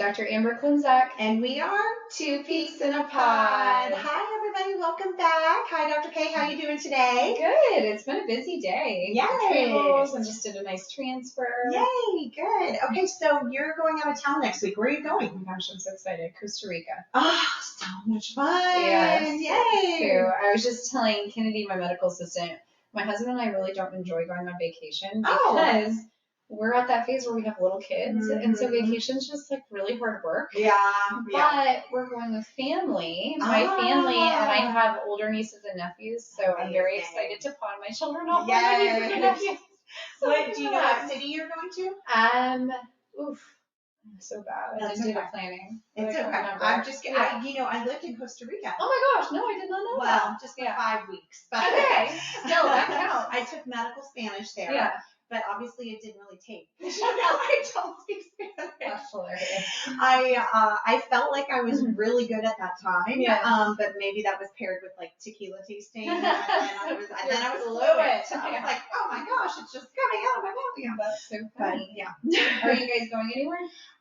Dr. Amber Klimczak. And we are Two Peaks in a Pod. Hi, everybody. Welcome back. Hi, Dr. K. How you doing today? Good. It's been a busy day. Yes. Travels and just did a nice transfer. Yay. Good. Okay, so you're going out of town next week. Where are you going? Oh my gosh, I'm so excited. Costa Rica. Oh, so much fun. Yes. Yay. So I was just telling Kennedy, my medical assistant, my husband and I really don't enjoy going on vacation because we're at that phase where we have little kids, and so vacation's just like really hard work. Yeah. But we're going with family, my family, and I have older nieces and nephews, so I'm very excited to pawn my children off on my nieces and nephews. So do you know what city you're going to? I'm so bad. I didn't do the planning. It's okay. I'm just kidding. I lived in Costa Rica. Oh my gosh, no, I did not know that. Well, just for 5 weeks. But okay, still, that counts. I took medical Spanish there. Yeah. But obviously it didn't really take. I don't speak Spanish. That's hilarious. I felt like I was really good at that time. Yeah. But maybe that was paired with like tequila tasting. And then I was fluent. I was like, oh my gosh, it's just coming out of my mouth. Yeah, that's so funny. Yeah. Are you guys going anywhere?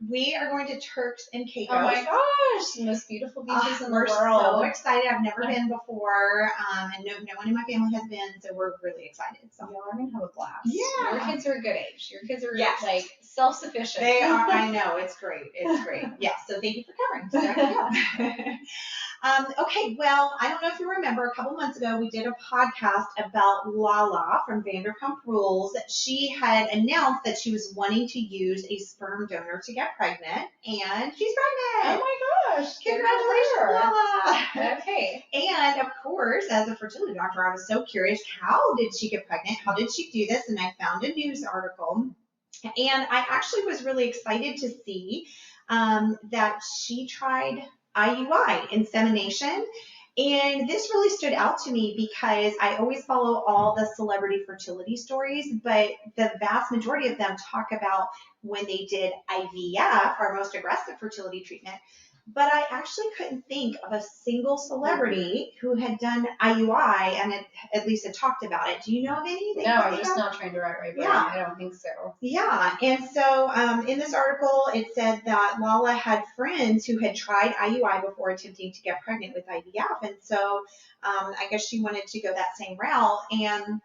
We are going to Turks and Caicos. Oh my gosh, the most beautiful beaches in the world. We're so excited. I've never been before, and no one in my family has been, so we're really excited. So y'all are gonna have a blast. Yeah. Your kids are a good age. Your kids are like self-sufficient. They are. I know. It's great. It's great. Yeah. So thank you for covering. So, okay. Well, I don't know if you remember, a couple months ago we did a podcast about Lala from Vanderpump Rules. She had announced that she was wanting to use a sperm donor to get pregnant, and she's pregnant. Oh my gosh! Congratulations, Lala. Okay. And of course, as a fertility doctor, I was so curious, how did she get pregnant? How did she do this? And I found a news article, and I actually was really excited to see that she tried IUI, insemination. And this really stood out to me because I always follow all the celebrity fertility stories, but the vast majority of them talk about when they did IVF, our most aggressive fertility treatment. But I actually couldn't think of a single celebrity who had done IUI and at least had talked about it. Do you know of any? No, I'm just not trying to write right brain. I don't think so. Yeah. And so in this article, it said that Lala had friends who had tried IUI before attempting to get pregnant with IVF. And so I guess she wanted to go that same route. And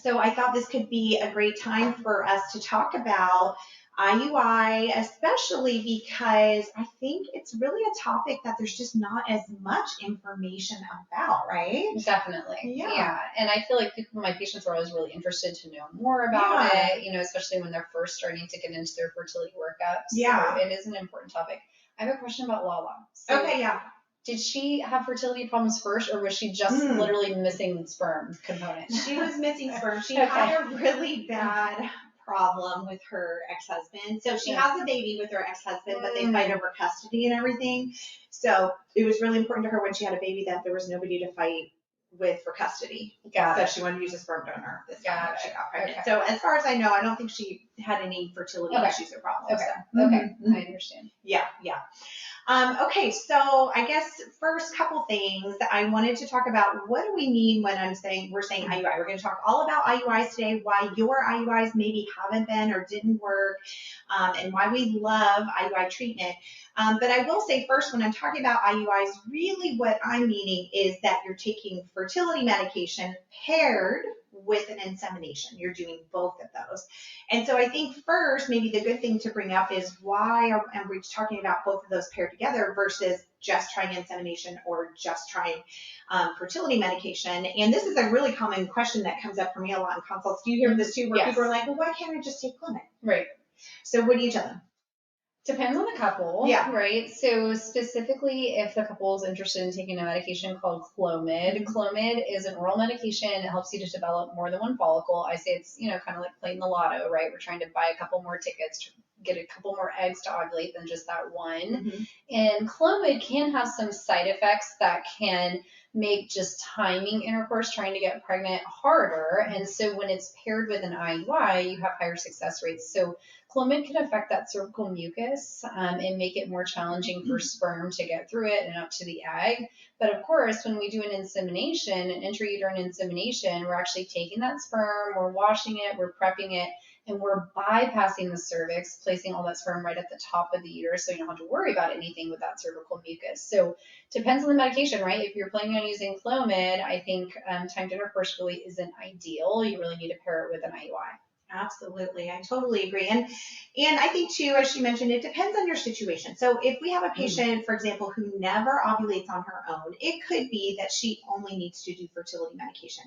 so I thought this could be a great time for us to talk about IUI, especially because I think it's really a topic that there's just not as much information about, right? Definitely. Yeah. And I feel like my patients are always really interested to know more about it, especially when they're first starting to get into their fertility workup. So it is an important topic. I have a question about Lala. So did she have fertility problems first, or was she just literally missing sperm component? She was missing sperm. She had a really bad problem with her ex-husband. So she has a baby with her ex-husband, but they fight over custody and everything. So it was really important to her when she had a baby that there was nobody to fight with for custody. So she wanted to use a sperm donor this time when she got pregnant. So as far as I know, I don't think she had any fertility issues or problems. I understand. Yeah. Okay, so I guess first couple things that I wanted to talk about. What do we mean when we're saying IUI? We're going to talk all about IUIs today, why your IUIs maybe haven't been or didn't work, and why we love IUI treatment. But I will say first, when I'm talking about IUIs, really what I'm meaning is that you're taking fertility medication paired with an insemination. You're doing both of those. And so I think first, maybe the good thing to bring up is why are we talking about both of those paired together versus just trying insemination or just trying fertility medication. And this is a really common question that comes up for me a lot in consults. Do you hear this too, where people are like, well, why can't I just take Clement? Right. So what do you tell them? Depends on the couple, right? So specifically, if the couple is interested in taking a medication called Clomid, Clomid is an oral medication. It helps you to develop more than one follicle. I say it's, kind of like playing the lotto, right? We're trying to buy a couple more tickets to get a couple more eggs to ovulate than just that one. And Clomid can have some side effects that can make just timing intercourse, trying to get pregnant, harder. And so when it's paired with an IUI, you have higher success rates. So Clomid can affect that cervical mucus and make it more challenging for sperm to get through it and up to the egg. But of course, when we do an insemination, an intrauterine insemination, we're actually taking that sperm, we're washing it, we're prepping it, and we're bypassing the cervix, placing all that sperm right at the top of the uterus so you don't have to worry about anything with that cervical mucus. So depends on the medication, right? If you're planning on using Clomid, I think timed intercourse really isn't ideal. You really need to pair it with an IUI. Absolutely. I totally agree. And I think too, as she mentioned, it depends on your situation. So if we have a patient, for example, who never ovulates on her own, it could be that she only needs to do fertility medication.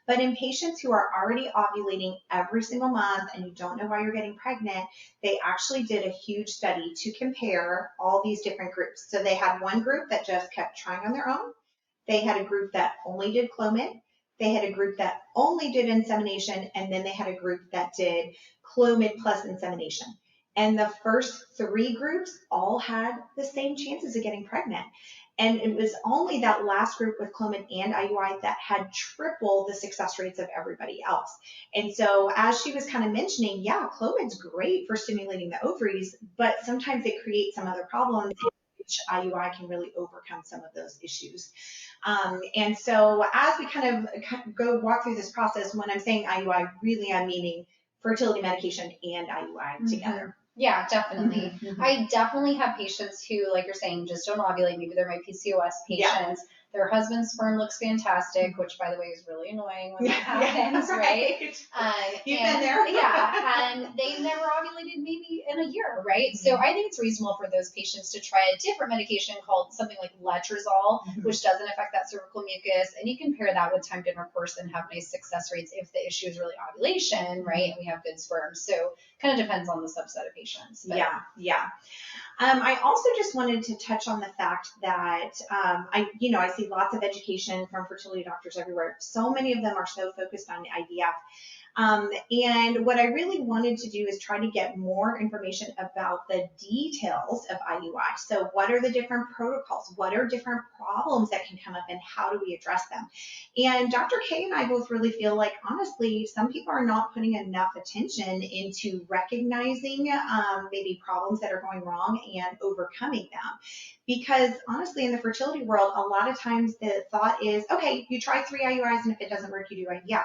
But in patients who are already ovulating every single month and you don't know why you're getting pregnant, they actually did a huge study to compare all these different groups. So they had one group that just kept trying on their own. They had a group that only did Clomid. They had a group that only did insemination, and then they had a group that did Clomid plus insemination. And the first 3 groups all had the same chances of getting pregnant. And it was only that last group with Clomid and IUI that had triple the success rates of everybody else. And so as she was kind of mentioning, yeah, Clomid's great for stimulating the ovaries, but sometimes it creates some other problems, which IUI can really overcome some of those issues. And so as we kind of go walk through this process, when I'm saying IUI, really I'm meaning fertility medication and IUI together. Yeah, definitely. I definitely have patients who, like you're saying, just don't ovulate. Maybe they're my PCOS patients. Their husband's sperm looks fantastic, which, by the way, is really annoying when that happens, right? You've been there. And they never ovulated maybe in a year, right? So I think it's reasonable for those patients to try a different medication called something like letrozole, which doesn't affect that cervical mucus. And you can pair that with timed intercourse and have nice success rates if the issue is really ovulation, right? And we have good sperm. So kind of depends on the subset of patients. But. Yeah. I also just wanted to touch on the fact that I see lots of education from fertility doctors everywhere. So many of them are so focused on IVF. And what I really wanted to do is try to get more information about the details of IUI. So what are the different protocols? What are different problems that can come up and how do we address them? And Dr. K and I both really feel like, honestly, some people are not putting enough attention into recognizing maybe problems that are going wrong and overcoming them. Because honestly, in the fertility world, a lot of times the thought is, okay, you try 3 IUIs and if it doesn't work, you do IVF.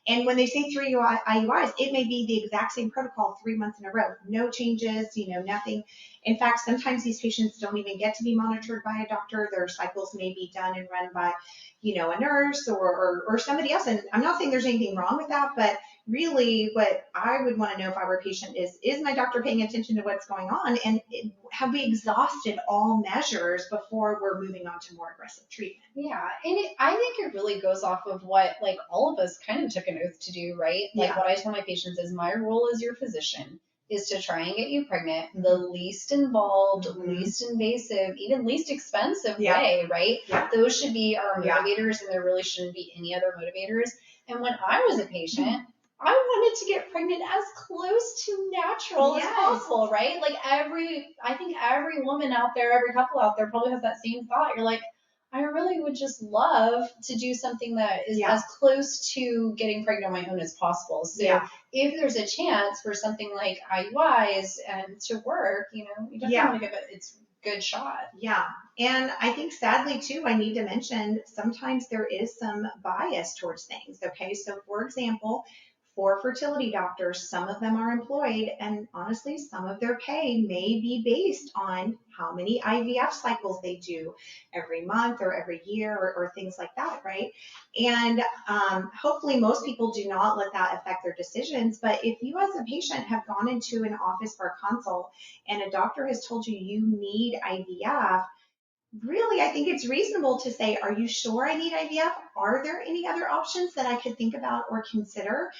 And when they say 3 IUIs, it may be the exact same protocol 3 months in a row. No changes, nothing. In fact, sometimes these patients don't even get to be monitored by a doctor. Their cycles may be done and run by, a nurse or somebody else. And I'm not saying there's anything wrong with that, but really what I would want to know if I were a patient is my doctor paying attention to what's going on? And have we exhausted all measures before we're moving on to more aggressive treatment? Yeah. And I think it really goes off of what, like, all of us kind of took an oath to do, right? Like what I tell my patients is my role as your physician is to try and get you pregnant the least involved, least invasive, even least expensive way, right? Those should be our motivators, and there really shouldn't be any other motivators. And when I was a patient, I wanted to get pregnant as close to natural as possible, right? Like I think every woman out there, every couple out there probably has that same thought. You're like, I really would just love to do something that is as close to getting pregnant on my own as possible. So if there's a chance for something like IUIs to work, you definitely want to give it its good shot. Yeah. And I think sadly too, I need to mention sometimes there is some bias towards things. Okay. So for example, for fertility doctors, some of them are employed, and honestly, some of their pay may be based on how many IVF cycles they do every month or every year or things like that, right? And hopefully most people do not let that affect their decisions. But if you as a patient have gone into an office for a consult and a doctor has told you you need IVF, really, I think it's reasonable to say, are you sure I need IVF? Are there any other options that I could think about or consider?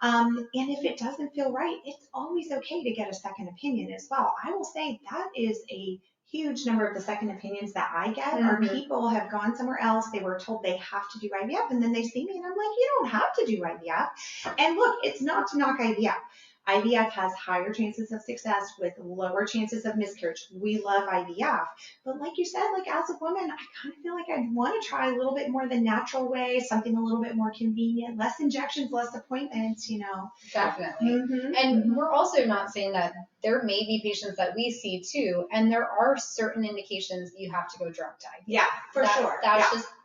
And if it doesn't feel right, it's always okay to get a second opinion as well. I will say that is a huge number of the second opinions that I get are people have gone somewhere else. They were told they have to do IVF, and then they see me and I'm like, you don't have to do IVF. And look, it's not to knock IVF. IVF has higher chances of success with lower chances of miscarriage. We love IVF. But like you said, like as a woman, I kind of feel like I'd want to try a little bit more the natural way, something a little bit more convenient, less injections, less appointments, you know. Definitely. And we're also not saying that there may be patients that we see too, and there are certain indications you have to go direct to IVF. Yeah, sure.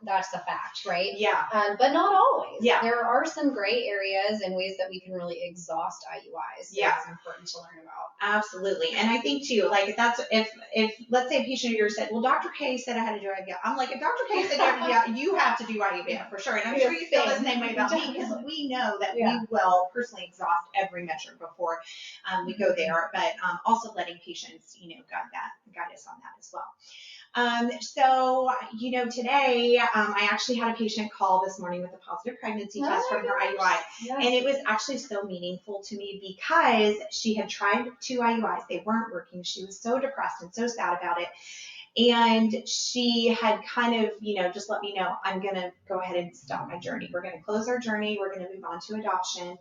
That's a fact, right? Yeah. But not always. Yeah. There are some gray areas and ways that we can really exhaust IUIs. So yeah. It's important to learn about. Absolutely. And I think too, like that's if let's say a patient of yours said, well, Dr. K said I had to do IVF. I'm like, if Dr. K said IVF, you have to do IVF for sure. And I'm sure you feel the same way about me, because we know that we will personally exhaust every measure before we go there, but also letting patients, you know, guide us on that as well. So, you know, today, I actually had a patient call this morning with a positive pregnancy test from her IUI. Yes. And it was actually so meaningful to me because she had tried 2 IUIs. They weren't working. She was so depressed and so sad about it. And she had kind of, you know, just let me know, I'm going to go ahead and stop my journey. We're going to close our journey. We're going to move on to adoption.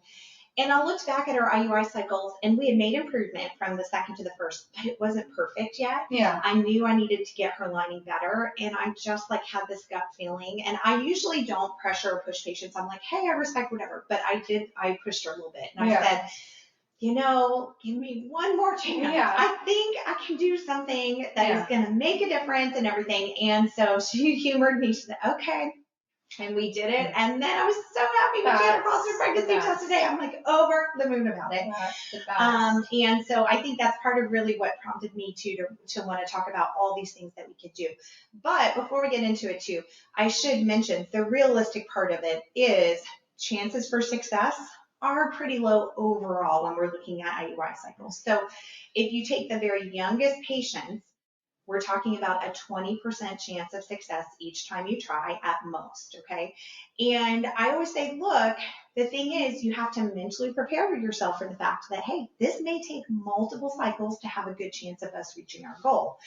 And I looked back at her IUI cycles, and we had made improvement from the second to the first, but it wasn't perfect yet. Yeah. I knew I needed to get her lining better, and I just like had this gut feeling. And I usually don't pressure or push patients. I'm like, hey, I respect whatever. But I pushed her a little bit, and I said, you know, give me one more chance. Yeah. I think I can do something that is going to make a difference and everything. And so she humored me. She said, okay. And we did it. And then I was so happy when she had her positive pregnancy test today. I'm like over the moon about it. And so I think that's part of really what prompted me to want to talk about all these things that we could do. But before we get into it too, I should mention the realistic part of it is chances for success are pretty low overall when we're looking at IUI cycles. So if you take the very youngest patients, we're talking about a 20% chance of success each time you try at most, okay? And I always say, look, the thing is you have to mentally prepare yourself for the fact that, hey, this may take multiple cycles to have a good chance of us reaching our goal.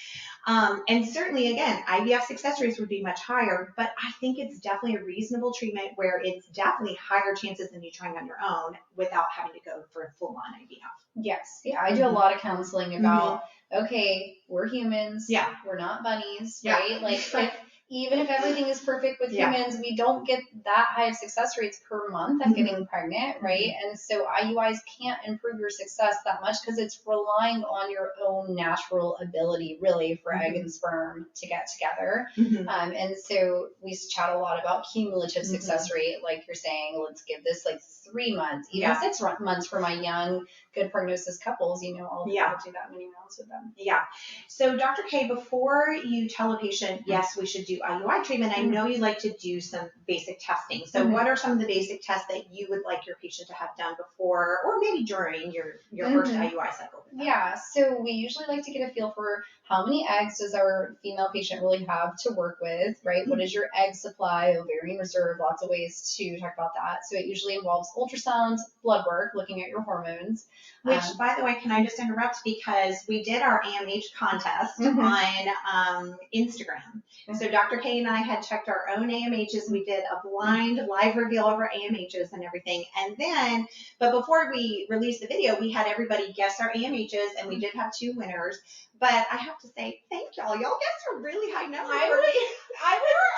And certainly, again, IVF success rates would be much higher, but I think it's definitely a reasonable treatment where it's definitely higher chances than you trying on your own without having to go for a full-on IVF. Yes. Yeah, I do a lot of counseling about, okay, we're humans. Yeah. We're not bunnies, right? Like, even if everything is perfect with humans, we don't get that high of success rates per month at getting pregnant, right? And so IUIs can't improve your success that much because it's relying on your own natural ability, really, for egg and sperm to get together. And so we chat a lot about cumulative success rate, like you're saying, let's give this like 3 months, even 6 months for my young, good prognosis couples, you know, I'll do that many rounds with them. Yeah. So Dr. K, before you tell a patient, yes, we should do IUI treatment, I know you like to do some basic testing. So what are some of the basic tests that you would like your patient to have done before or maybe during your first IUI cycle? Yeah. So we usually like to get a feel for how many eggs does our female patient really have to work with, right? What is your egg supply, ovarian reserve, lots of ways to talk about that. So it usually involves ultrasounds, blood work, looking at your hormones. Which, by the way, can I just interrupt because we did our AMH contest on Instagram. So Dr. K and I had checked our own AMHs. We did a blind live reveal of our AMHs and everything. And then, but before we released the video, we had everybody guess our AMHs, and we did have 2 winners. But I have to say, thank y'all. Y'all guessed a really high number. I was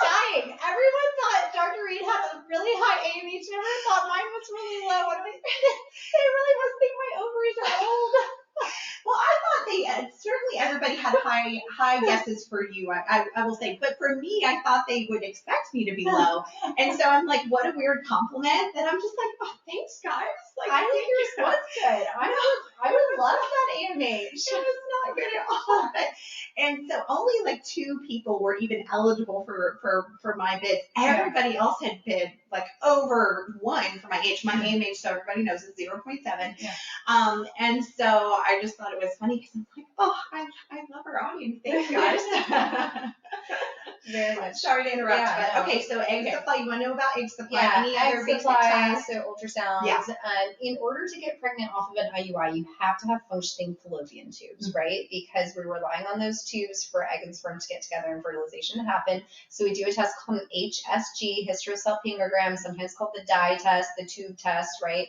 dying. Everyone thought Dr. Reed had a really high AMH number. Thought mine was really low. And they really must think my ovaries are old. Well, I thought certainly everybody had high guesses for you, I will say. But for me, I thought they would expect me to be low. And so I'm like, what a weird compliment that I'm just like, oh, thanks, guys. Like, I think yours was good. I would love that AMH. It was not good at all. And so only like 2 people were even eligible for my bid. Everybody else had bid like over 1 for my age. My AMH, so everybody knows, is 0.7. And so I just thought it was funny because I'm like, oh, I love our audience. Thanks, guys. Very much. Sorry to interrupt, but okay, so egg supply, you want to know about egg supply? Any egg other basic supply, tests? so ultrasounds. In order to get pregnant off of an IUI, you have to have functioning fallopian tubes, right? Because we're relying on those tubes for egg and sperm to get together and fertilization to happen. So we do a test called an HSG, hysterosalpingogram, sometimes called the dye test, the tube test, right?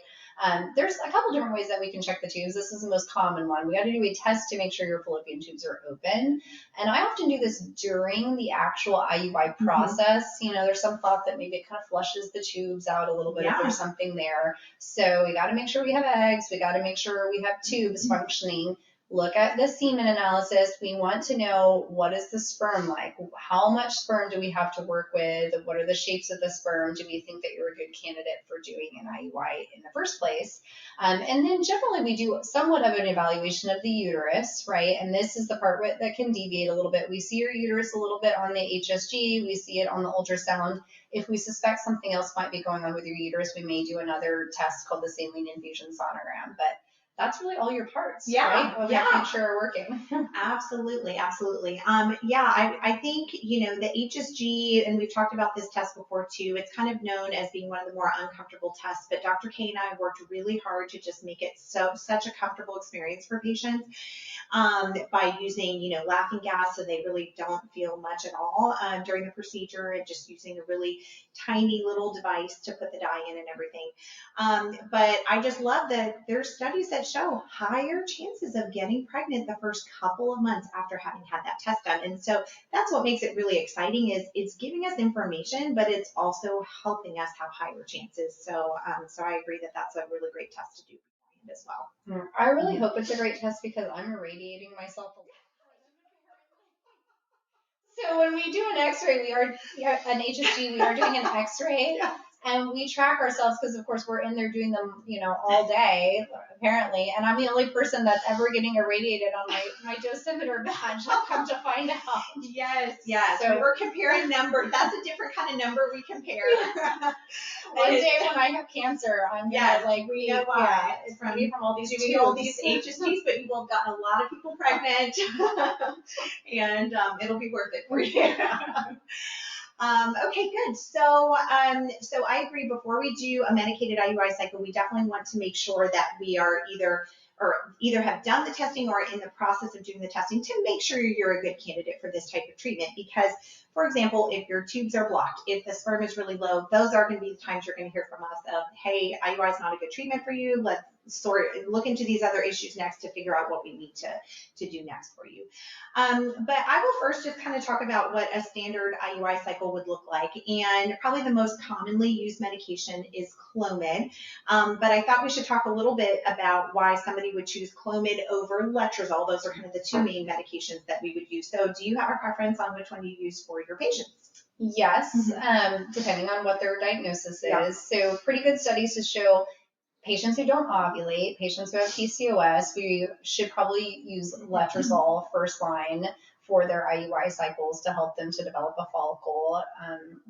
There's a couple different ways that we can check the tubes. This is the most common one. We got to do a test to make sure your fallopian tubes are open. And I often do this during the actual IUI process. You know, there's some thought that maybe it kind of flushes the tubes out a little bit if there's something there. So we got to make sure we have eggs. We got to make sure we have tubes functioning. Look at the semen analysis. We want to know, what is the sperm like? How much sperm do we have to work with? What are the shapes of the sperm? Do we think that you're a good candidate for doing an IUI in the first place? And then generally we do somewhat of an evaluation of the uterus, right? And this is the part that can deviate a little bit. We see your uterus a little bit on the HSG. We see it on the ultrasound. If we suspect something else might be going on with your uterus, we may do another test called the saline infusion sonogram. But that's really all your parts, right? Of making sure are working. Absolutely. I think, you know, the HSG, and we've talked about this test before too, it's kind of known as being one of the more uncomfortable tests, but Dr. K and I worked really hard to just make it such a comfortable experience for patients by using, you know, laughing gas, so they really don't feel much at all during the procedure, and just using a really tiny little device to put the dye in and everything. But I just love that there's studies that show higher chances of getting pregnant the first couple of months after having had that test done. And so that's what makes it really exciting, is it's giving us information, but it's also helping us have higher chances. So I agree that that's a really great test to do beforehand as well. I really hope it's a great test, because I'm irradiating myself a lot. So when we do an X-ray, an HSG, we are doing an X-ray. And we track ourselves because, of course, we're in there doing them, you know, all day, apparently. And I'm the only person that's ever getting irradiated on my dosimeter badge. I'll come to find out. Yes. So we're comparing numbers. That's a different kind of number we compare. One day when I have cancer, I'm gonna we know why. It's from all these HSGs, but you will have gotten a lot of people pregnant, and it'll be worth it for you. Okay, good. So I agree. Before we do a medicated IUI cycle, we definitely want to make sure that we are either have done the testing or in the process of doing the testing to make sure you're a good candidate for this type of treatment. Because, for example, if your tubes are blocked, if the sperm is really low, those are going to be the times you're going to hear from us of, hey, IUI is not a good treatment for you. Let's look into these other issues next to figure out what we need to do next for you. But I will first just kind of talk about what a standard IUI cycle would look like. And probably the most commonly used medication is Clomid. But I thought we should talk a little bit about why somebody would choose Clomid over letrozole. Those are kind of the two main medications that we would use. So do you have a preference on which one you use for your patients? Yes, depending on what their diagnosis is. So pretty good studies to show patients who don't ovulate, patients who have PCOS, we should probably use letrozole first line for their IUI cycles to help them to develop a follicle.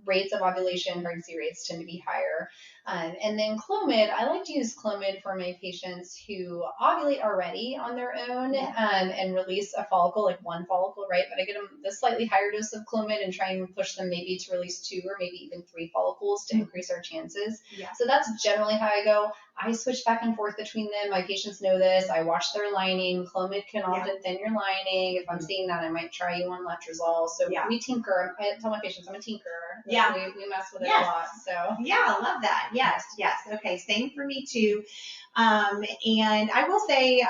Rates of ovulation, pregnancy rates tend to be higher. And then Clomid, I like to use Clomid for my patients who ovulate already on their own and release a follicle, like one follicle, right? But I get them the slightly higher dose of Clomid and try and push them maybe to release 2 or maybe even 3 follicles to increase our chances. So that's generally how I go. I switch back and forth between them. My patients know this. I watch their lining. Clomid can often thin your lining. If I'm seeing that, I might try you on letrozole. So we tinker. I tell my patients I'm a tinkerer. We mess with it a lot. So I love that. Yes. Okay, same for me too. And I will say,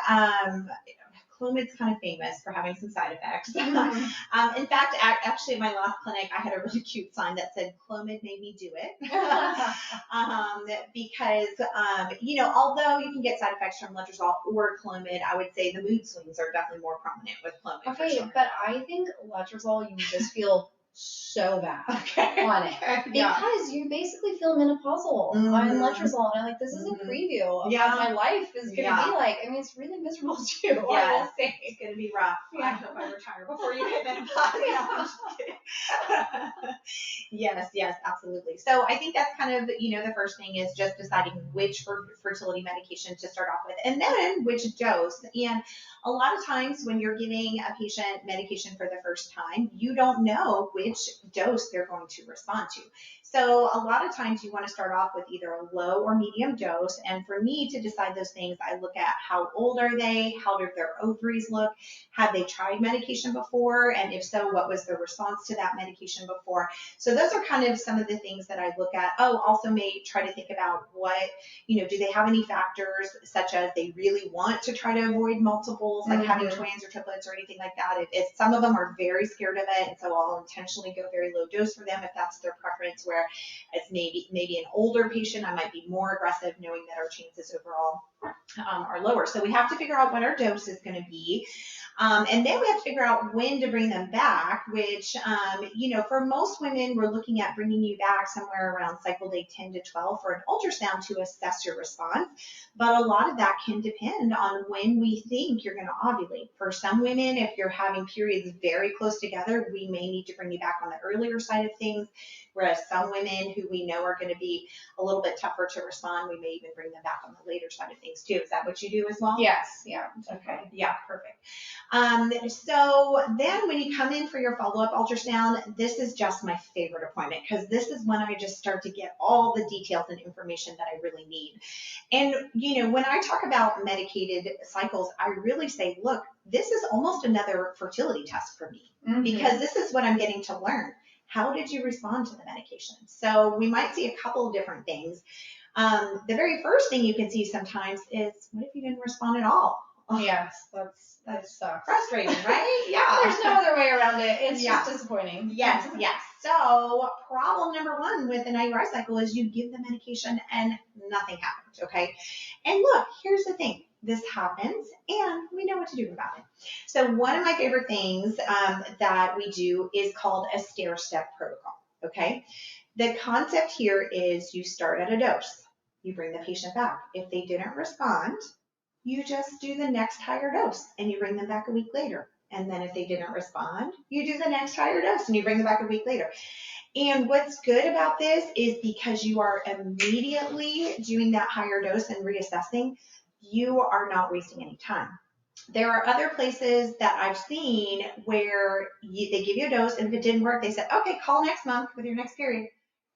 Clomid's kind of famous for having some side effects. In fact, actually at my last clinic, I had a really cute sign that said, Clomid made me do it. Because, although you can get side effects from letrozole or Clomid, I would say the mood swings are definitely more prominent with Clomid. Okay, but I think letrozole, you just feel so bad on it because you basically feel menopausal on letrozole, and I'm like, this is a preview of what my life is going to be like. I mean, it's really miserable too. I will say it's going to be rough. I hope I retire before you hit menopause. I'm just kidding. Yes, absolutely. So I think that's kind of the first thing is just deciding which fertility medication to start off with, and then which dose. And a lot of times when you're giving a patient medication for the first time, you don't know which dose they're going to respond to. So a lot of times you want to start off with either a low or medium dose. And for me to decide those things, I look at how old are they, how do their ovaries look, have they tried medication before, and if so, what was their response to that medication before. So those are kind of some of the things that I look at. Oh, also may try to think about what, do they have any factors such as they really want to try to avoid multiples, like having twins or triplets or anything like that. If some of them are very scared of it, and so I'll intentionally go very low dose for them if that's their preference, where it's maybe an older patient, I might be more aggressive knowing that our chances overall are lower. So we have to figure out what our dose is going to be. And then we have to figure out when to bring them back, which, for most women, we're looking at bringing you back somewhere around cycle day 10 to 12 for an ultrasound to assess your response. But a lot of that can depend on when we think you're going to ovulate. For some women, if you're having periods very close together, we may need to bring you back on the earlier side of things. Whereas some women who we know are going to be a little bit tougher to respond, we may even bring them back on the later side of things too. Is that what you do as well? Yes. Yeah. Okay. Yeah. Perfect. So then when you come in for your follow-up ultrasound, this is just my favorite appointment because this is when I just start to get all the details and information that I really need. And, when I talk about medicated cycles, I really say, look, this is almost another fertility test for me because this is what I'm getting to learn. How did you respond to the medication? So we might see a couple of different things. The very first thing you can see sometimes is, what if you didn't respond at all? Oh, yes, that sucks. Frustrating, right? Yeah. There's no other way around it. It's just disappointing. Yes. So problem number one with an IUI cycle is you give the medication and nothing happens, okay? And look, here's the thing. This happens, and we know what to do about it. So one of my favorite things that we do is called a stair-step protocol, okay? The concept here is you start at a dose. You bring the patient back. If they didn't respond, you just do the next higher dose, and you bring them back a week later. And then if they didn't respond, you do the next higher dose, and you bring them back a week later. And what's good about this is because you are immediately doing that higher dose and reassessing, you are not wasting any time. There are other places that I've seen where they give you a dose, and if it didn't work, they said, okay, call next month with your next period.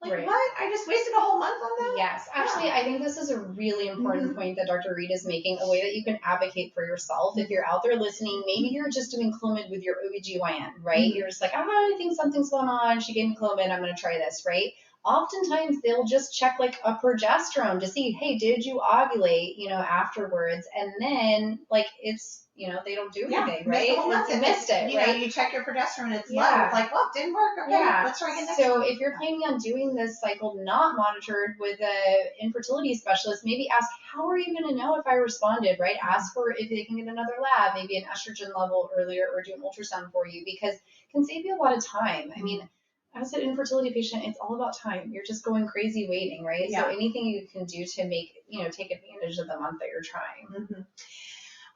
Like, right. What? I just wasted a whole month on that? Yes. Actually, I think this is a really important point that Dr. Reed is making, a way that you can advocate for yourself. If you're out there listening, maybe you're just doing Clomid with your OBGYN, right? You're just like, I think something's going on. She gave me Clomid. I'm going to try this, right? Oftentimes, they'll just check like a progesterone to see, hey, did you ovulate, afterwards? And then, it's, they don't do anything, right? You missed it, right? You check your progesterone, it's low. It's like, well, it didn't work. Okay, let's try again next So time. if you're planning on doing this cycle not monitored with an infertility specialist, maybe ask, how are you going to know if I responded, right? Ask for if they can get another lab, maybe an estrogen level earlier, or do an ultrasound for you, because it can save you a lot of time. I mean, as an infertility patient, it's all about time. You're just going crazy waiting, right? Yeah. So anything you can do to make, take advantage of the month that you're trying.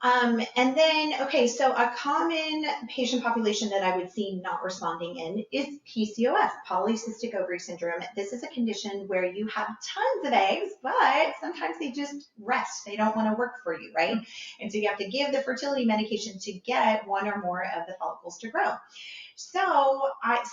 And then, okay, so a common patient population that I would see not responding in is PCOS, polycystic ovary syndrome. This is a condition where you have tons of eggs, but sometimes they just rest. They don't want to work for you, right? And so you have to give the fertility medication to get one or more of the follicles to grow. So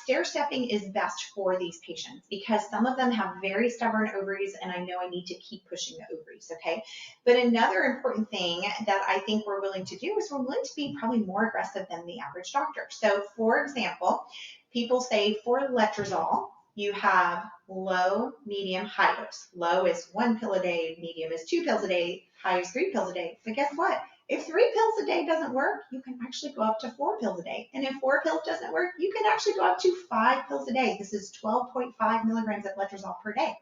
stair-stepping is best for these patients because some of them have very stubborn ovaries, and I know I need to keep pushing the ovaries, okay? But another important thing that I think we're willing to do is we're willing to be probably more aggressive than the average doctor. So, for example, people say for letrozole, you have low, medium, high dose. Low is 1 pill a day, medium is 2 pills a day, high is 3 pills a day. But guess what? If 3 pills a day doesn't work, you can actually go up to 4 pills a day. And if 4 pills doesn't work, you can actually go up to 5 pills a day. This is 12.5 milligrams of letrozole per day.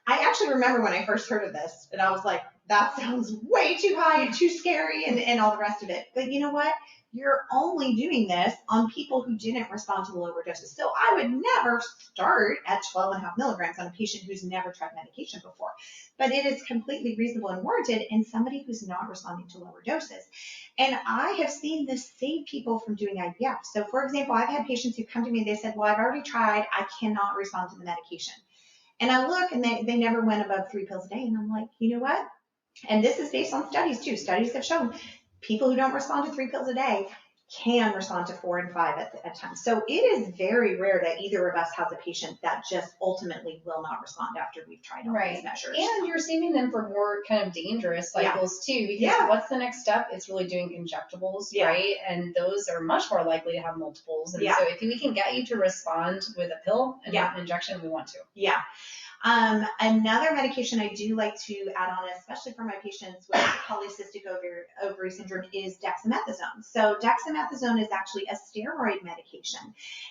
I actually remember when I first heard of this, and I was like, that sounds way too high and too scary and all the rest of it. But you know what? You're only doing this on people who didn't respond to the lower doses. So I would never start at 12.5 milligrams on a patient who's never tried medication before. But it is completely reasonable and warranted in somebody who's not responding to lower doses. And I have seen this save people from doing IVF. So for example, I've had patients who come to me and they said, well, I've already tried. I cannot respond to the medication. And I look and they never went above 3 pills a day. And I'm like, you know what? And this is based on studies too. Studies have shown people who don't respond to 3 pills a day can respond to 4 and 5 at a time. So it is very rare that either of us has a patient that just ultimately will not respond after we've tried all these measures. And you're saving them for more kind of dangerous cycles too, because what's the next step? It's really doing injectables, right? And those are much more likely to have multiples. And so if we can get you to respond with a pill and an injection, we want to. Yeah. Another medication I do like to add on, especially for my patients with polycystic ovary syndrome, is dexamethasone. So dexamethasone is actually a steroid medication,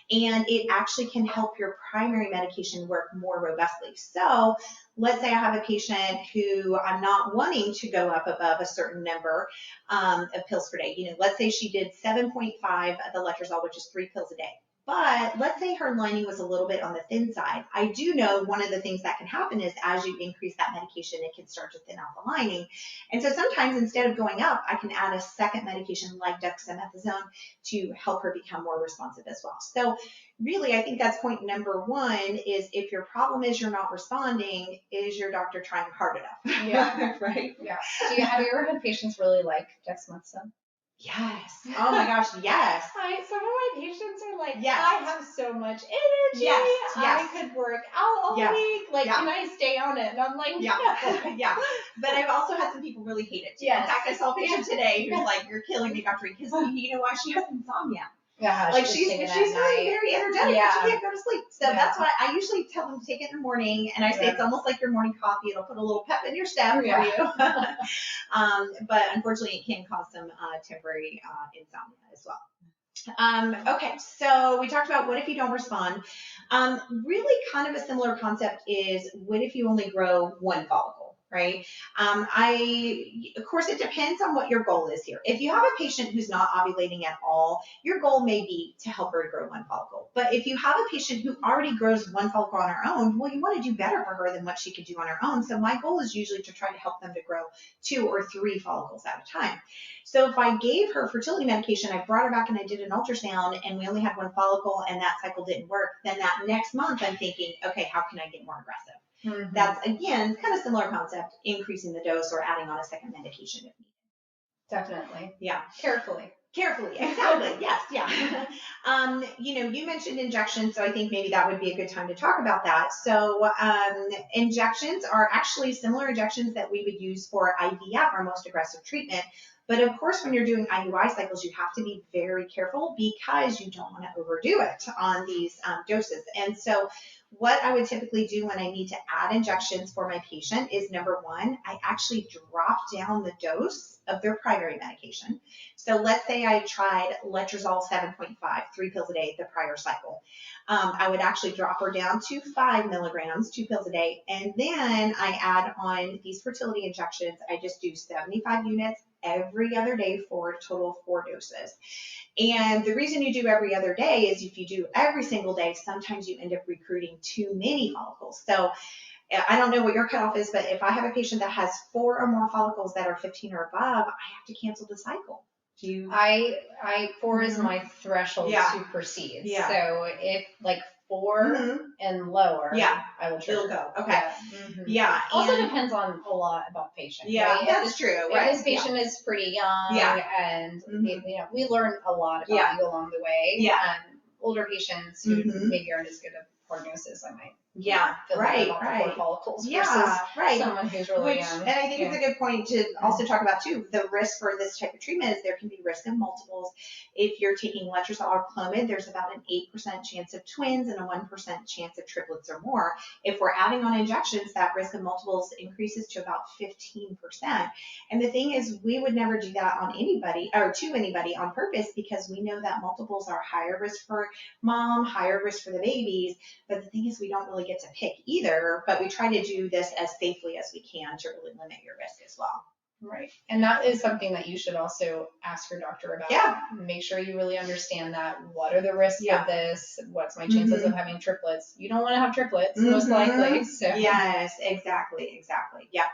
and it actually can help your primary medication work more robustly. So let's say I have a patient who I'm not wanting to go up above a certain number of pills per day. You know, let's say she did 7.5 of the letrozole, which is 3 pills a day. But let's say her lining was a little bit on the thin side. I do know one of the things that can happen is as you increase that medication, it can start to thin out the lining. And so sometimes instead of going up, I can add a second medication like dexamethasone to help her become more responsive as well. So really, I think that's point number 1 is if your problem is you're not responding, is your doctor trying hard enough? Yeah. Right? Yeah. Have you ever had patients really like dexamethasone? Yes. Oh my gosh, yes. Some of my patients are like, yes. I have so much energy. Yes. I could work out all week. Like, can I stay on it? And I'm like, no. Yeah. But I've also had some people really hate it too. Yes. In fact, I saw a patient today who's like, you're killing me, Dr. Because you know why? She has insomnia. Yeah, like she's really very energetic, but she can't go to sleep. So that's why I usually tell them to take it in the morning, and I say it's almost like your morning coffee. It'll put a little pep in your step for you. But unfortunately, it can cause some temporary insomnia as well. Okay, so we talked about what if you don't respond. Really kind of a similar concept is what if you only grow one follicle? Right? Of course, it depends on what your goal is here. If you have a patient who's not ovulating at all, your goal may be to help her grow one follicle. But if you have a patient who already grows one follicle on her own, well, you want to do better for her than what she could do on her own. So my goal is usually to try to help them to grow 2 or 3 follicles at a time. So if I gave her fertility medication, I brought her back and I did an ultrasound and we only had one follicle and that cycle didn't work, then that next month I'm thinking, okay, how can I get more aggressive? Mm-hmm. That's, again, kind of similar concept, increasing the dose or adding on a second medication if needed. Definitely. Yeah. Carefully, exactly. Yes, yeah. You mentioned injections, so I think maybe that would be a good time to talk about that. So injections are actually similar injections that we would use for IVF, our most aggressive treatment. But of course, when you're doing IUI cycles, you have to be very careful because you don't want to overdo it on these doses. And so what I would typically do when I need to add injections for my patient is, number 1, I actually drop down the dose of their primary medication. So let's say I tried letrozole 7.5, 3 pills a day the prior cycle. I would actually drop her down to 5 milligrams, 2 pills a day. And then I add on these fertility injections. I just do 75 units every other day for a total of 4 doses. And the reason you do every other day is if you do every single day, sometimes you end up recruiting too many follicles. So I don't know what your cutoff is, but if I have a patient that has 4 or more follicles that are 15 or above, I have to cancel the cycle. Do you? 4 is my threshold to proceed. Yeah. So if 4 and lower, I will trigger. It'll go. Okay. Yeah. Also depends on a lot about the patient. Yeah, right? That's true. Right. If this patient is pretty young, and we learn a lot about you along the way. Yeah. Older patients who maybe aren't as good at prognosis, I might. Right. 4 follicles versus someone who's really young. And I think it's a good point to also talk about too. The risk for this type of treatment is there can be risk of multiples. If you're taking letrozole or Clomid, there's about an 8% chance of twins and a 1% chance of triplets or more. If we're adding on injections, that risk of multiples increases to about 15%. And the thing is, we would never do that on anybody or to anybody on purpose because we know that multiples are higher risk for mom, higher risk for the babies. But the thing is, we don't really get to pick either, but we try to do this as safely as we can to really limit your risk as well. Right. And that is something that you should also ask your doctor about. Yeah. Make sure you really understand that. What are the risks of this? What's my chances of having triplets? You don't want to have triplets, most likely. So. Yes, exactly. Yeah.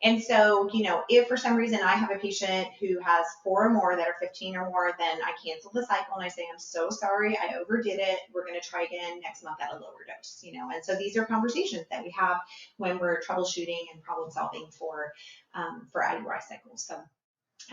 And so, if for some reason I have a patient who has 4 or more that are 15 or more, then I cancel the cycle and I say, I'm so sorry, I overdid it. We're going to try again next month at a lower dose, And so these are conversations that we have when we're troubleshooting and problem solving for IUI cycles. So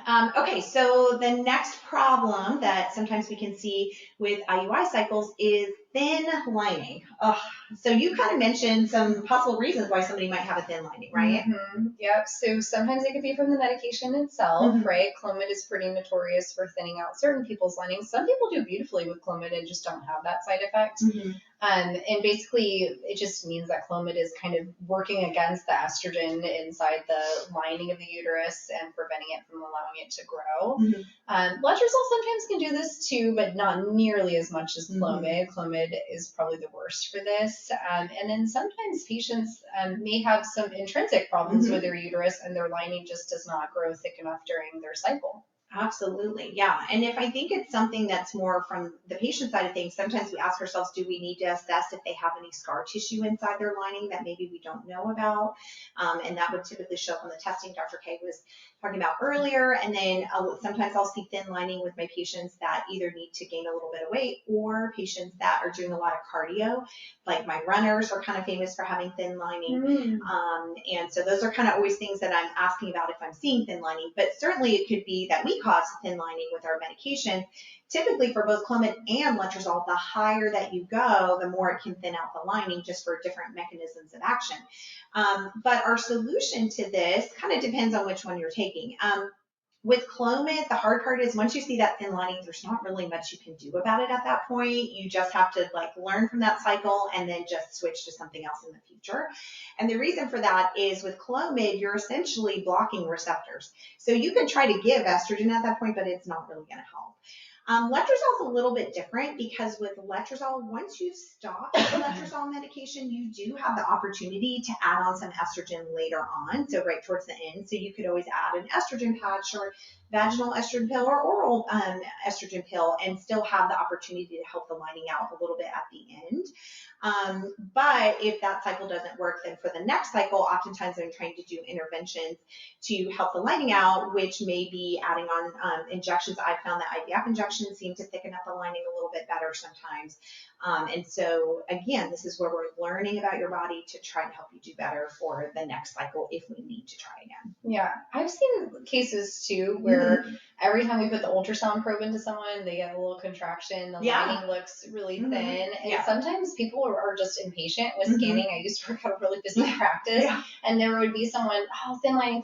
Okay, so the next problem that sometimes we can see with IUI cycles is thin lining. Ugh. So you kind of mentioned some possible reasons why somebody might have a thin lining, right? Mm-hmm. Yep. So sometimes it could be from the medication itself, Mm-hmm. right? Clomid is pretty notorious for thinning out certain people's linings. Some people do beautifully with Clomid and just don't have that side effect. Mm-hmm. And basically, it just means that Clomid is kind of working against the estrogen inside the lining of the uterus and preventing it from allowing it to grow. Mm-hmm. Letrozole sometimes can do this too, but not nearly as much as Clomid. Mm-hmm. Clomid is probably the worst for this. And then sometimes patients may have some intrinsic problems Mm-hmm. with their uterus and their lining just does not grow thick enough during their cycle. Absolutely. Yeah. And if I think it's something that's more from the patient side of things, sometimes we ask ourselves, do we need to assess if they have any scar tissue inside their lining that maybe we don't know about? And that would typically show up on the testing Dr. K was talking about earlier. And then sometimes I'll see thin lining with my patients that either need to gain a little bit of weight or patients that are doing a lot of cardio. Like my runners are kind of famous for having thin lining. And so those are kind of always things that I'm asking about if I'm seeing thin lining. But certainly it could be that we cause thin lining with our medication. Typically for both Clomid and letrozole, the higher that you go, the more it can thin out the lining just for different mechanisms of action. But our solution to this kind of depends on which one you're taking. With Clomid, the hard part is once you see that thin lining, there's not really much you can do about it at that point. You just have to learn from that cycle and then just switch to something else in the future. And the reason for that is with Clomid, you're essentially blocking receptors. So you can try to give estrogen at that point, but it's not really going to help. Letrozole is a little bit different because with letrozole, once you stop the letrozole medication, you do have the opportunity to add on some estrogen later on, so right towards the end. So you could always add an estrogen patch or vaginal estrogen pill or oral estrogen pill and still have the opportunity to help the lining out a little bit at the end. But if that cycle doesn't work, then for the next cycle, oftentimes I'm trying to do interventions to help the lining out, which may be adding on injections. I've found that IVF injections seem to thicken up the lining a little bit better sometimes. And so again, this is where we're learning about your body to try and help you do better for the next cycle if we need to try again. Yeah, I've seen cases too where every time we put the ultrasound probe into someone, they get a little contraction, the lining looks really thin, and sometimes people are just impatient with scanning. I used to work at a really busy practice, and there would be someone, thin lining,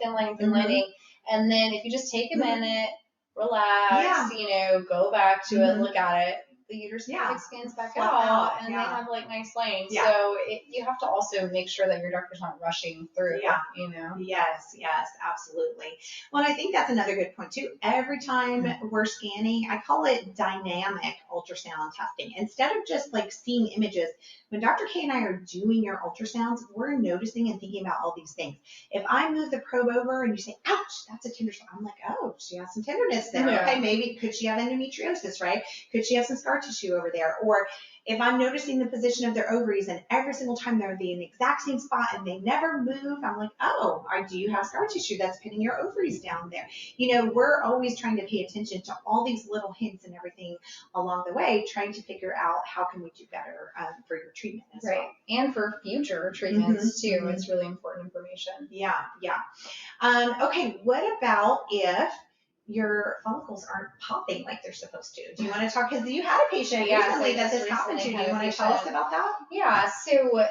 and then if you just take a minute, relax, go back to it, look at it, the uterus expands back out, and they have nice lines. So you have to also make sure that your doctor's not rushing through. Yes, absolutely. Well, and I think that's another good point too. Every time we're scanning, I call it dynamic ultrasound testing. Instead of just seeing images, when Dr. K and I are doing your ultrasounds, we're noticing and thinking about all these things. If I move the probe over and you say, ouch, that's a tender spot, I'm like, oh, she has some tenderness there. Okay, maybe could she have endometriosis, right? Could she have some scar tissue over there? Or if I'm noticing the position of their ovaries and every single time they're in the exact same spot and they never move, I'm like, oh, do you have scar tissue that's pinning your ovaries down there? We're always trying to pay attention to all these little hints and everything along the way, trying to figure out how can we do better for your treatment as well. And for future treatments too. It's really important information. Yeah. Okay, what about if your follicles aren't popping like they're supposed to? Do you want to talk? Because you had a patient recently that this happened to. Do you want to tell us about that? Yeah, so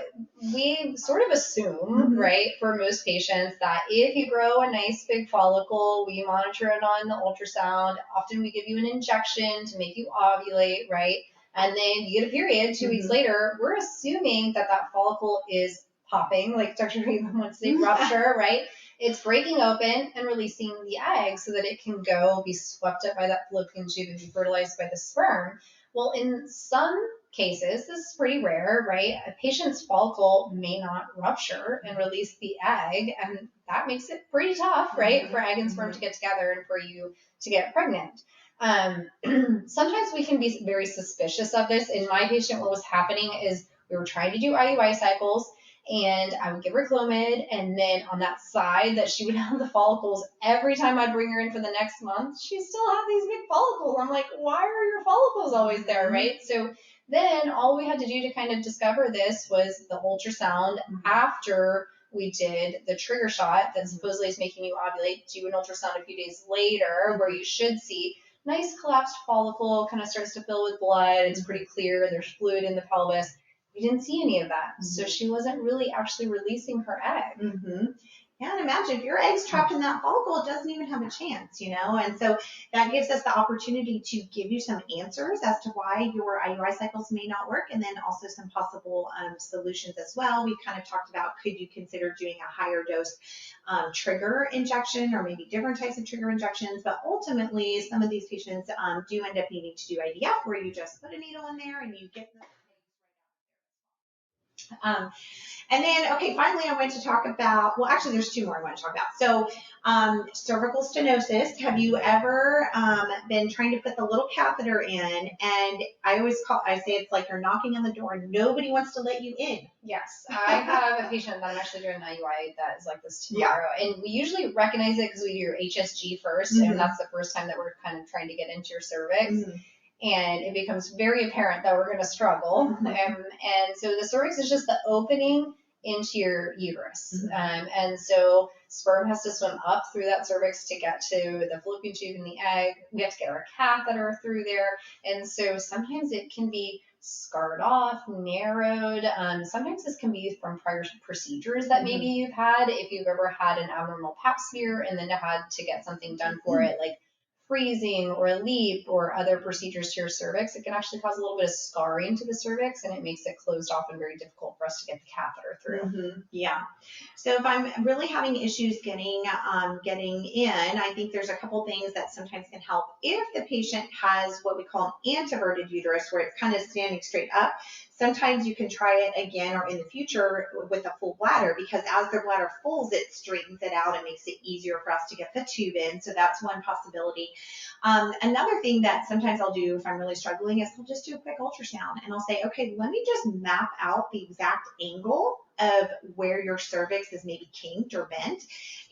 we sort of assume, right, for most patients that if you grow a nice big follicle, we monitor it on the ultrasound. Often we give you an injection to make you ovulate, right? And then you get a period 2 weeks later. We're assuming that follicle is popping, like Dr. Reed wants to say rupture, right? It's breaking open and releasing the egg so that it can go be swept up by that fallopian tube and be fertilized by the sperm. Well, in some cases, this is pretty rare, right? A patient's follicle may not rupture and release the egg, and that makes it pretty tough, right, for egg and sperm to get together and for you to get pregnant. Sometimes we can be very suspicious of this. In my patient, what was happening is we were trying to do IUI cycles, and I would give her Clomid, and then on that side that she would have the follicles, every time I'd bring her in for the next month, she still had these big follicles. I'm like, why are your follicles always there, right? So then all we had to do to kind of discover this was the ultrasound after we did the trigger shot that supposedly is making you ovulate, do an ultrasound a few days later where you should see nice collapsed follicle, kind of starts to fill with blood. It's pretty clear. There's fluid in the pelvis. We didn't see any of that. So she wasn't really actually releasing her egg. Yeah, and imagine if your egg's trapped in that follicle, it doesn't even have a chance, And so that gives us the opportunity to give you some answers as to why your IUI cycles may not work, and then also some possible solutions as well. We've kind of talked about, could you consider doing a higher dose trigger injection, or maybe different types of trigger injections, but ultimately some of these patients do end up needing to do IVF, where you just put a needle in there and you get them. And then, okay, finally I want to talk about, well, actually there's two more I want to talk about. So, cervical stenosis. Have you ever been trying to put the little catheter in, and I say it's like you're knocking on the door and nobody wants to let you in? Yes. I have a patient that I'm actually doing an IUI that is like this tomorrow. And we usually recognize it because we do your HSG first, and that's the first time that we're kind of trying to get into your cervix. And it becomes very apparent that we're going to struggle. And so the cervix is just the opening into your uterus. And so sperm has to swim up through that cervix to get to the fallopian tube and the egg. We have to get our catheter through there. And so sometimes it can be scarred off, narrowed. Sometimes this can be from prior procedures that maybe you've had. If you've ever had an abnormal pap smear and then had to get something done for it, like freezing or a leap or other procedures to your cervix, it can actually cause a little bit of scarring to the cervix, and it makes it closed off and very difficult for us to get the catheter through. Yeah. So if I'm really having issues getting in, I think there's a couple things that sometimes can help. If the patient has what we call an anteverted uterus, where it's kind of standing straight up, sometimes you can try it again or in the future with a full bladder, because as the bladder fulls, it straightens it out and makes it easier for us to get the tube in. So that's one possibility. Another thing that sometimes I'll do if I'm really struggling is I'll just do a quick ultrasound, and I'll say, okay, let me just map out the exact angle of where your cervix is maybe kinked or bent.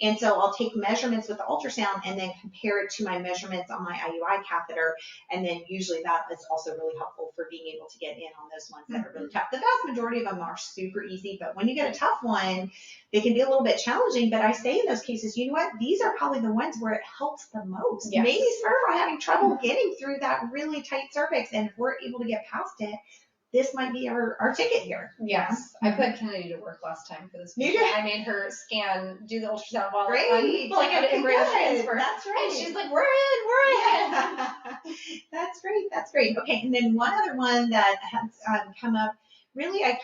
And so I'll take measurements with the ultrasound and then compare it to my measurements on my IUI catheter. And then usually that is also really helpful for being able to get in on those ones that are really tough. The vast majority of them are super easy, but when you get a tough one, they can be a little bit challenging. But I say in those cases, you know what? These are probably the ones where it helps the most. Maybe some are having trouble getting through that really tight cervix, and if we're able to get past it, this might be our ticket here. Yes. I put Kennedy to work last time for this patient. I made her do the ultrasound while I'm like an embryo transfer. That's right. And she's like, we're in. That's great. Okay. And then one other one that has come up, really, I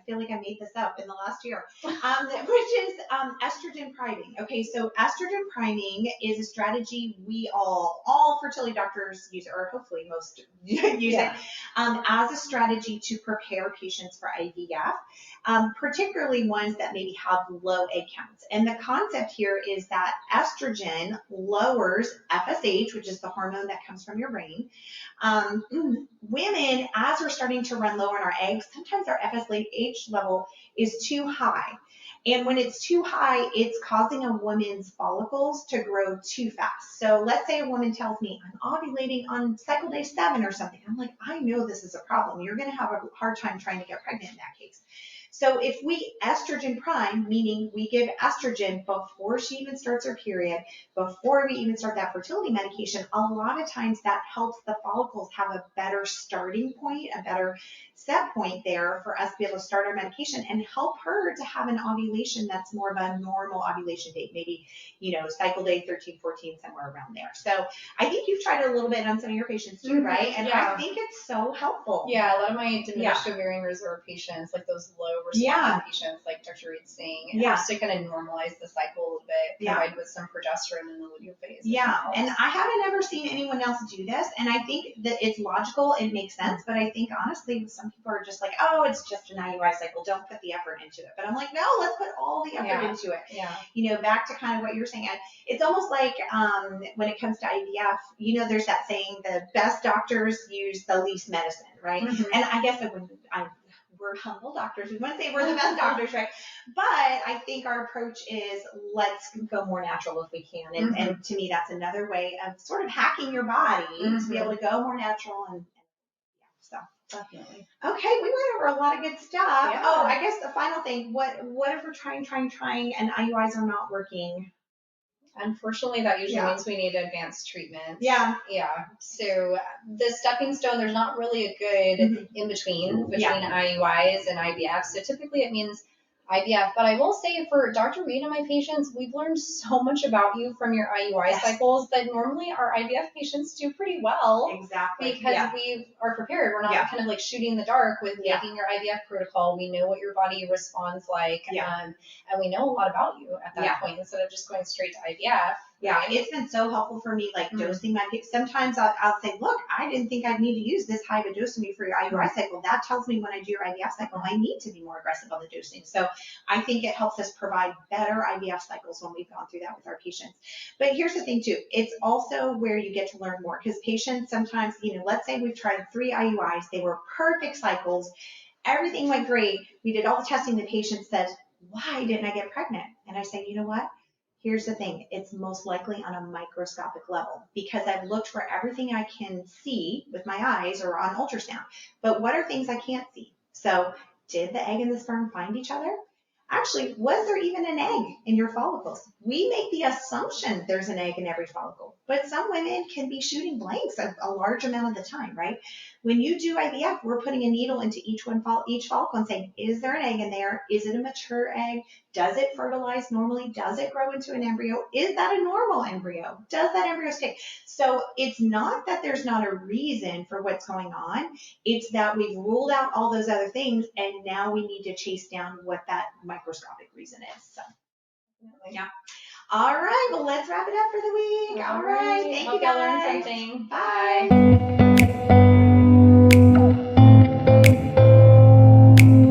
feel like I made this up in the last year, which is estrogen priming. Okay, so estrogen priming is a strategy we all fertility doctors use, or hopefully most use it, as a strategy to prepare patients for IVF, particularly ones that maybe have low egg counts. And the concept here is that estrogen lowers FSH, which is the hormone that comes from your brain. Women, as we're starting to run low on our eggs, sometimes our FSH level is too high. And when it's too high, it's causing a woman's follicles to grow too fast. So let's say a woman tells me, I'm ovulating on cycle day 7 or something. I'm like, I know this is a problem. You're going to have a hard time trying to get pregnant in that case. So if we estrogen prime, meaning we give estrogen before she even starts her period, before we even start that fertility medication, a lot of times that helps the follicles have a better starting point, a better set point there for us to be able to start our medication and help her to have an ovulation that's more of a normal ovulation date, maybe, cycle day 13, 14, somewhere around there. So I think you've tried it a little bit on some of your patients too, right? And I think it's so helpful. Yeah, a lot of my diminished ovarian reserve patients, like those low responding patients, like Dr. Reed's saying, just to kind of normalize the cycle a little bit, combined with some progesterone in the luteal phase. Yeah, and I haven't ever seen anyone else do this, and I think that it's logical, it makes sense, but I think honestly, some people are just like, oh, it's just an IUI cycle, don't put the effort into it. But I'm like, no, let's put all the effort into it. Yeah. Back to kind of what you're saying, it's almost like when it comes to IVF, there's that saying, the best doctors use the least medicine, right? And I guess we're humble doctors. We want to say we're the best doctors, right? But I think our approach is let's go more natural if we can. And to me, that's another way of sort of hacking your body to be able to go more natural. And so Definitely. Okay, we went over a lot of good stuff. Yeah. Oh, I guess the final thing, what if we're trying and IUIs are not working? Unfortunately, that usually means we need advanced treatment. Yeah. Yeah. So the stepping stone, there's not really a good in between IUIs and IVF. So typically it means IVF. But I will say for Dr. Reed and my patients, we've learned so much about you from your IUI cycles that normally our IVF patients do pretty well. Exactly. Because we are prepared. We're not kind of like shooting in the dark with making your IVF protocol. We know what your body responds like. And we know a lot about you at that point instead of just going straight to IVF. Yeah, it's been so helpful for me, like dosing my kids. Sometimes I'll say, look, I didn't think I'd need to use this high of a dose of me for your IUI cycle. That tells me when I do your IVF cycle, I need to be more aggressive on the dosing. So I think it helps us provide better IVF cycles when we've gone through that with our patients. But here's the thing too, it's also where you get to learn more because patients sometimes, let's say we've tried 3 IUIs, they were perfect cycles, everything went great. We did all the testing, the patient said, why didn't I get pregnant? And I say, you know what? Here's the thing, it's most likely on a microscopic level because I've looked for everything I can see with my eyes or on ultrasound. But what are things I can't see? So did the egg and the sperm find each other? Actually, was there even an egg in your follicles? We make the assumption there's an egg in every follicle, but some women can be shooting blanks a large amount of the time, right? When you do IVF, we're putting a needle into each follicle and saying, is there an egg in there? Is it a mature egg? Does it fertilize normally? Does it grow into an embryo? Is that a normal embryo? Does that embryo stay? So it's not that there's not a reason for what's going on. It's that we've ruled out all those other things, and now we need to chase down what that microscopic reason is. So, yeah. All right. Well, let's wrap it up for the week. All right. Thank you guys. Learned something. Bye.